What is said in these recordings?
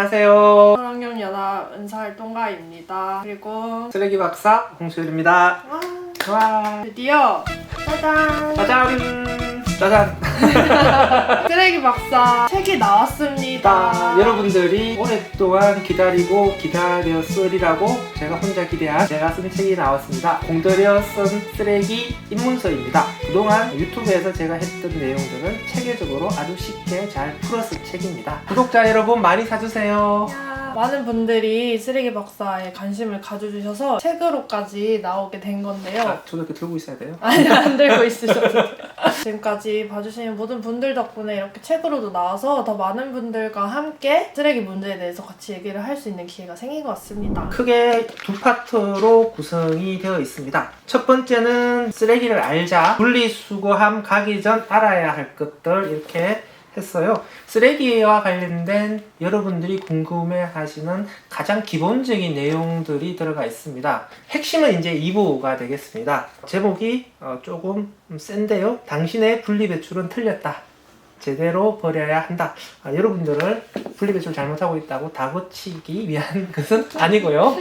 안녕하세요. 서랑연연합 은사활동가입니다. 그리고 쓰레기 박사 홍수일입니다. 와. 드디어 짜잔! 짜잔! 쓰레기 박사 책이 나왔습니다. 여러분들이 오랫동안 기다리고 기다렸으리라고 제가 혼자 기대한 제가 쓴 책이 나왔습니다. 공들여 쓴 쓰레기 입문서입니다. 그동안 유튜브에서 제가 했던 내용들을 체계적으로 아주 쉽게 잘 풀어쓴 책입니다. 구독자 여러분 많이 사주세요. 많은 분들이 쓰레기 박사에 관심을 가져주셔서 책으로까지 나오게 된 건데요. 저도 이렇게 들고 있어야 돼요? 아니, 안 들고 있으셔도 돼요. 지금까지 봐주시는 모든 분들 덕분에 이렇게 책으로도 나와서 더 많은 분들과 함께 쓰레기 문제에 대해서 같이 얘기를 할 수 있는 기회가 생긴 것 같습니다. 크게 두 파트로 구성이 되어 있습니다. 첫 번째는 쓰레기를 알자, 분리수거함 가기 전 알아야 할 것들 이렇게 했어요. 쓰레기와 관련된 여러분들이 궁금해하시는 가장 기본적인 내용들이 들어가 있습니다. 핵심은 이제 2부가 되겠습니다. 제목이 조금 센데요. 당신의 분리배출은 틀렸다. 제대로 버려야 한다. 여러분들을 분리배출 잘못하고 있다고 다그치기 위한 것은 아니고요.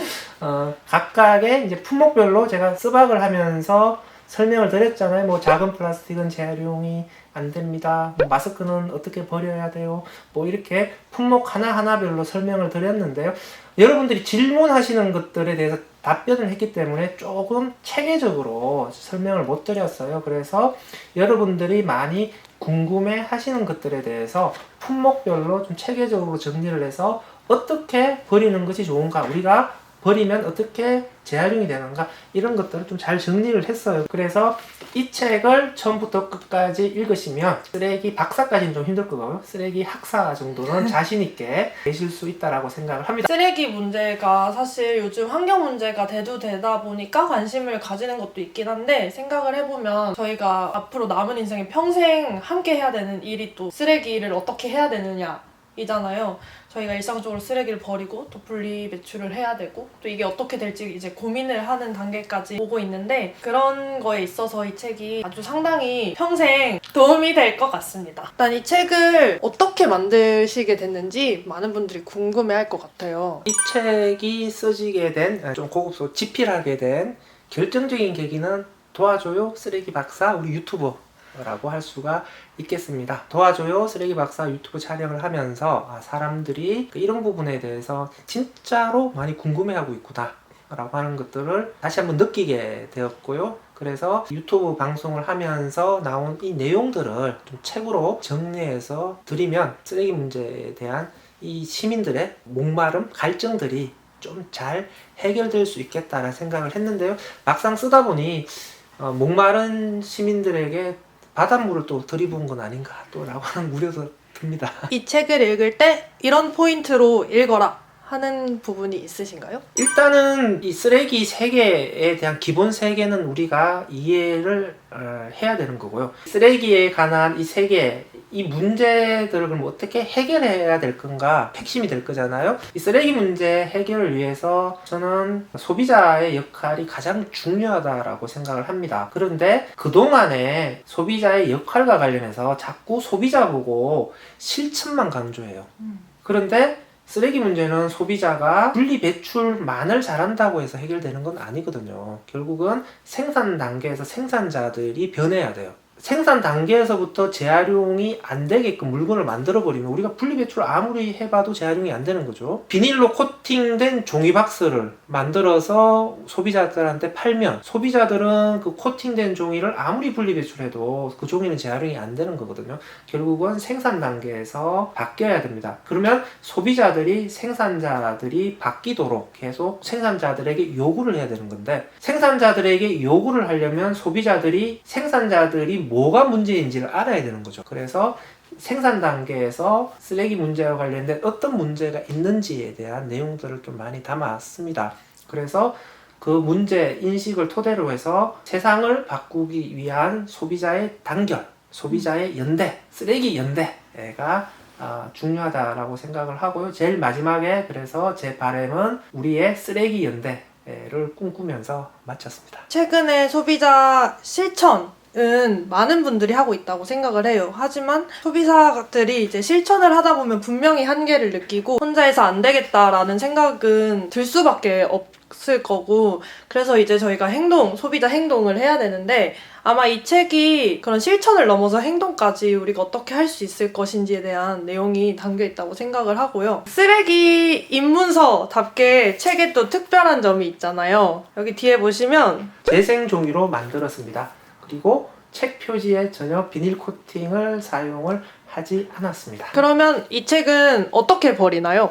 각각의 이제 품목별로 제가 수박을 하면서 설명을 드렸잖아요. 뭐 작은 플라스틱은 재활용이 안 됩니다. 뭐 마스크는 어떻게 버려야 돼요. 뭐 이렇게 품목 하나하나별로 설명을 드렸는데요. 여러분들이 질문하시는 것들에 대해서 답변을 했기 때문에 조금 체계적으로 설명을 못 드렸어요. 그래서 여러분들이 많이 궁금해 하시는 것들에 대해서 품목별로 좀 체계적으로 정리를 해서 어떻게 버리는 것이 좋은가, 우리가 버리면 어떻게 재활용이 되는가, 이런 것들을 좀 잘 정리를 했어요. 그래서 이 책을 처음부터 끝까지 읽으시면 쓰레기 박사까지는 좀 힘들 거고요. 쓰레기 학사 정도는 자신 있게 되실 수 있다라고 생각을 합니다. 쓰레기 문제가 사실 요즘 환경 문제가 대두되다 보니까 관심을 가지는 것도 있긴 한데, 생각을 해보면 저희가 앞으로 남은 인생에 평생 함께 해야 되는 일이 또 쓰레기를 어떻게 해야 되느냐 이잖아요. 저희가 일상적으로 쓰레기를 버리고 또 분리 배출을 해야 되고, 또 이게 어떻게 될지 이제 고민을 하는 단계까지 오고 있는데, 그런 거에 있어서 이 책이 아주 상당히 평생 도움이 될 것 같습니다. 일단 이 책을 어떻게 만드시게 됐는지 많은 분들이 궁금해할 것 같아요. 이 책이 써지게 된, 좀 고급스럽고 지필하게 된 결정적인 계기는 도와줘요 쓰레기 박사 우리 유튜버 라고 할 수가 있겠습니다. 도와줘요 쓰레기 박사 유튜브 촬영을 하면서 사람들이 이런 부분에 대해서 진짜로 많이 궁금해하고 있구나 라고 하는 것들을 다시 한번 느끼게 되었고요. 그래서 유튜브 방송을 하면서 나온 이 내용들을 좀 책으로 정리해서 드리면 쓰레기 문제에 대한 이 시민들의 목마름, 갈증들이 좀 잘 해결될 수 있겠다라는 생각을 했는데요. 막상 쓰다 보니 목마른 시민들에게 바닷물을 또 들이부은 건 아닌가 또 라고 하는 우려도 듭니다. 이 책을 읽을 때 이런 포인트로 읽어라 하는 부분이 있으신가요? 일단은 이 쓰레기 세계에 대한 기본 세계는 우리가 이해를 해야 되는 거고요. 쓰레기에 관한 이 세계, 이 문제들을 그럼 어떻게 해결해야 될 건가 핵심이 될 거잖아요. 이 쓰레기 문제 해결을 위해서 저는 소비자의 역할이 가장 중요하다라고 생각을 합니다. 그런데 그동안에 소비자의 역할과 관련해서 자꾸 소비자 보고 실천만 강조해요. 그런데 쓰레기 문제는 소비자가 분리 배출만을 잘한다고 해서 해결되는 건 아니거든요. 결국은 생산 단계에서 생산자들이 변해야 돼요. 생산 단계에서부터 재활용이 안 되게끔 물건을 만들어버리면 우리가 분리배출을 아무리 해봐도 재활용이 안 되는 거죠. 비닐로 코팅된 종이박스를 만들어서 소비자들한테 팔면 소비자들은 그 코팅된 종이를 아무리 분리배출해도 그 종이는 재활용이 안 되는 거거든요. 결국은 생산 단계에서 바뀌어야 됩니다. 그러면 소비자들이 생산자들이 바뀌도록 계속 생산자들에게 요구를 해야 되는 건데, 생산자들에게 요구를 하려면 소비자들이 생산자들이 뭐가 문제인지를 알아야 되는 거죠. 그래서 생산 단계에서 쓰레기 문제와 관련된 어떤 문제가 있는지에 대한 내용들을 좀 많이 담았습니다. 그래서 그 문제 인식을 토대로 해서 세상을 바꾸기 위한 소비자의 단결, 소비자의 연대, 쓰레기 연대가 중요하다라고 생각을 하고요. 제일 마지막에 그래서 제 바람은 우리의 쓰레기 연대를 꿈꾸면서 마쳤습니다. 최근에 소비자 실천 은 많은 분들이 하고 있다고 생각을 해요. 하지만 소비자들이 이제 실천을 하다 보면 분명히 한계를 느끼고 혼자해서 안 되겠다라는 생각은 들 수밖에 없을 거고, 그래서 이제 저희가 소비자 행동을 해야 되는데, 아마 이 책이 그런 실천을 넘어서 행동까지 우리가 어떻게 할 수 있을 것인지에 대한 내용이 담겨 있다고 생각을 하고요. 쓰레기 입문서답게 책에 또 특별한 점이 있잖아요. 여기 뒤에 보시면 재생 종이로 만들었습니다. 그리고 책 표지에 전혀 비닐 코팅을 사용을 하지 않았습니다. 그러면 이 책은 어떻게 버리나요?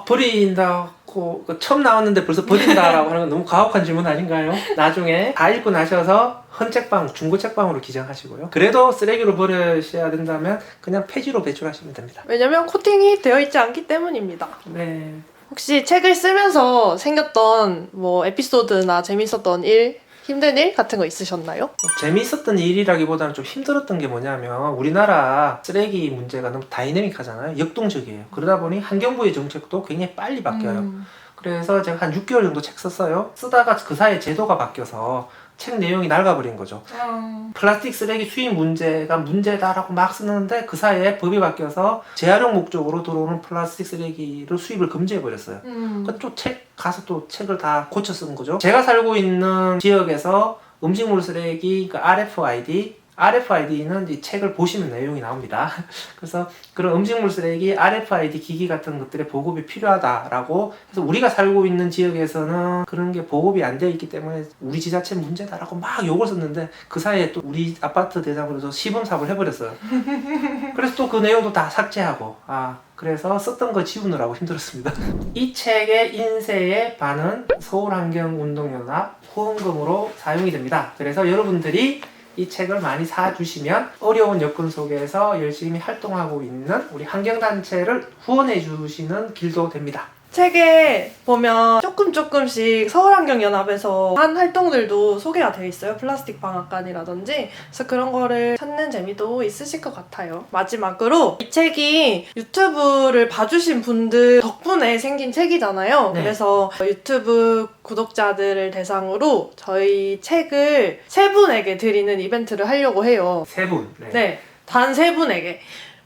버린다고 처음 나왔는데 벌써 버린다라고 하는 건 너무 가혹한 질문 아닌가요? 나중에 다 읽고 나셔서 헌책방, 중고책방으로 기증하시고요. 그래도 쓰레기로 버리셔야 된다면 그냥 폐지로 배출하시면 됩니다. 왜냐면 코팅이 되어 있지 않기 때문입니다. 네. 혹시 책을 쓰면서 생겼던 뭐 에피소드나 재밌었던 일, 힘든 일 같은 거 있으셨나요? 재미있었던 일이라기보다는 좀 힘들었던 게 뭐냐면 우리나라 쓰레기 문제가 너무 다이내믹하잖아요. 역동적이에요. 그러다 보니 환경부의 정책도 굉장히 빨리 바뀌어요. 그래서 제가 한 6개월 정도 책 썼어요. 쓰다가 그 사이에 제도가 바뀌어서 책 내용이 낡아버린 거죠. 플라스틱 쓰레기 수입 문제가 문제다라고 막 쓰는데 그 사이에 법이 바뀌어서 재활용 목적으로 들어오는 플라스틱 쓰레기를 수입을 금지해버렸어요. 또 가서 또 책을 다 고쳐 쓴 거죠. 제가 살고 있는 지역에서 음식물 쓰레기, 그러니까 RFID는 이 책을 보시면 내용이 나옵니다. 그래서 그런 음식물 쓰레기, RFID 기기 같은 것들의 보급이 필요하다라고 해서 우리가 살고 있는 지역에서는 그런 게 보급이 안 되어 있기 때문에 우리 지자체 문제다라고 막 욕을 썼는데 그 사이에 또 우리 아파트 대상으로 시범삽을 해버렸어요. 그래서 또 그 내용도 다 삭제하고 그래서 썼던 거 지우느라고 힘들었습니다. 이 책의 인쇄의 반은 서울환경운동연합 후원금으로 사용이 됩니다. 그래서 여러분들이 이 책을 많이 사주시면 어려운 여건 속에서 열심히 활동하고 있는 우리 환경단체를 후원해 주시는 길도 됩니다. 책에 보면 조금씩 서울환경연합에서 한 활동들도 소개가 되어 있어요. 플라스틱 방앗간이라든지. 그래서 그런 거를 찾는 재미도 있으실 것 같아요. 마지막으로 이 책이 유튜브를 봐주신 분들 덕분에 생긴 책이잖아요. 네. 그래서 유튜브 구독자들을 대상으로 저희 책을 3분에게 드리는 이벤트를 하려고 해요. 3분. 네, 단 3분에게.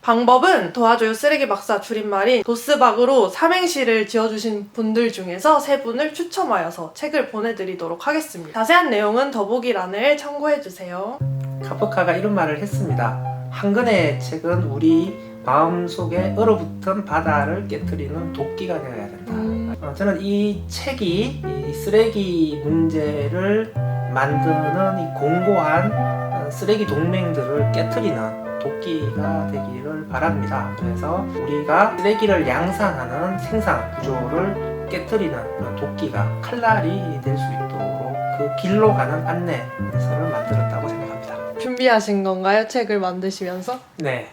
방법은 도와줘요 쓰레기 박사 줄임말인 도스박으로 삼행시를 지어주신 분들 중에서 3분을 추첨하여서 책을 보내드리도록 하겠습니다. 자세한 내용은 더보기란을 참고해주세요. 카프카가 이런 말을 했습니다. 한 권의 책은 우리 마음속에 얼어붙은 바다를 깨트리는 도끼가 되어야 된다. 저는 이 책이 이 쓰레기 문제를 만드는 이 공고한 쓰레기 동맹들을 깨트리는 도끼가 되기를 바랍니다. 그래서 우리가 쓰레기를 양산하는 생산 구조를 깨트리는 그런 도끼가 칼날이 될 수 있도록 그 길로 가는 안내서를 만들었다고 생각합니다. 준비하신 건가요? 책을 만드시면서? 네.